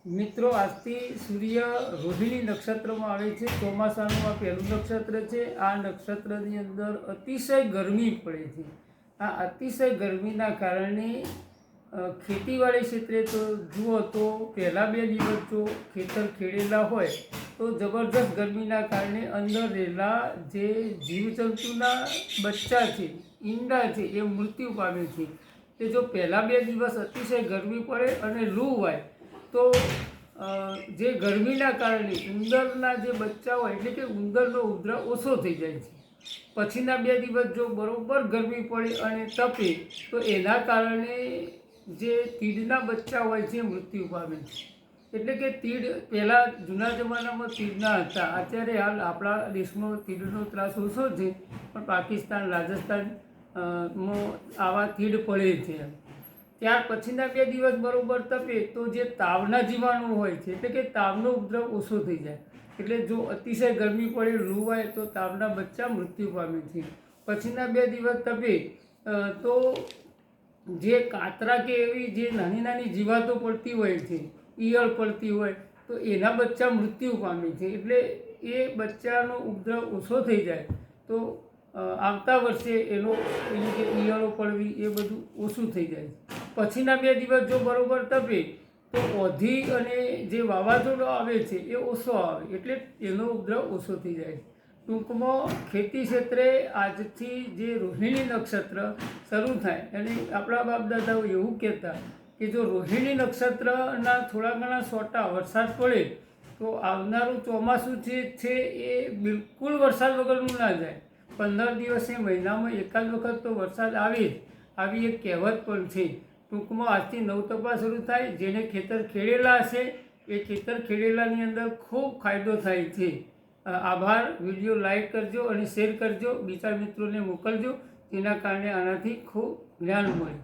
મિત્રો, આજથી સૂર્ય રોહિણી નક્ષત્રમાં આવે છે। ચોમાસાનું આ પહેલું નક્ષત્ર છે। આ નક્ષત્રની અંદર અતિશય ગરમી પડે છે। આ અતિશય ગરમીના કારણે ખેતીવાડી ક્ષેત્રે તો જુઓ તો પહેલાં 2 દિવસ જો ખેતર ખેડેલા હોય તો જબરદસ્ત ગરમીના કારણે અંદર રહેલા જે જીવજંતુના બચ્ચા છે, ઈંડા છે, એ મૃત્યુ પામે છે। કે જો પહેલાં 2 દિવસ અતિશય ગરમી પડે અને લૂ હોય તો જે ગરમીના કારણે ઉંદરના જે બચ્ચા હોય એટલે કે ઉંદરનો ઉપદ્રવ ઓછો થઈ જાય છે। પછીના 2 દિવસ જો બરાબર ગરમી પડે અને તપે તો એના કારણે જે તીડના બચ્ચા હોય છે મૃત્યુ પામે છે। એટલે કે તીડ પહેલાં જૂના જમાનામાં તીડના હતા, અત્યારે હાલ આપણા દેશમાં તીડનો ત્રાસ ઓછો છે, પણ પાકિસ્તાન, રાજસ્થાનમાં આવા તીડ પડે છે। ત્યાર પછીના 2 દિવસ બરાબર તપે તો જે તાવના જીવાણુ હોય છે એટલે કે તાવનો ઉપદ્રવ ઓછો થઈ જાય। એટલે જો અતિશય ગરમી પડે, લૂ હોય તો તાવના બચ્ચા મૃત્યુ પામે છે। પછીના 2 દિવસ તપે તો જે કાતરા કે એવી જે નાની નાની જીવાતો પડતી હોય છે, ઈયળ પડતી હોય તો એના બચ્ચા મૃત્યુ પામે છે। એટલે એ બચ્ચાનો ઉપદ્રવ ઓછો થઈ જાય તો આવતા વર્ષે એની જે ઈયળો પડવી એ બધું ઓછું થઈ જાય છે। પછીના 2 દિવસ જો બરાબર તપે તો ઓધી અને જે વાવાઝોડો આવે છે એ ઓછો આવે, એટલે એનો ઉપદ્રવ ઓછો થઈ જાય છે। ટૂંકમાં ખેતી ક્ષેત્રે આજથી જે રોહિણી નક્ષત્ર શરૂ થાય અને આપણા બાપ દાદાઓ એવું કહેતા કે જો રોહિણી નક્ષત્રના થોડા ઘણા છોટા વરસાદ પડે તો આવનારું ચોમાસું જે છે એ બિલકુલ વરસાદ વગરનું ના જાય। 15 દિવસે મહિનામાં એકાદ વખત તો વરસાદ આવે જ, આવી એક કહેવત પણ છે। ટૂંકમાં આજથી નવતપા શરૂ થાય। જેને ખેતર ખેડેલા હશે એ ખેતર ખેડેલાની અંદર ખૂબ ફાયદો થાય છે। આભાર। વિડીયો લાઈક કરજો અને શેર કરજો, બીજા મિત્રોને મોકલજો, જેના કારણે આનાથી ખૂબ જ્ઞાન મળે।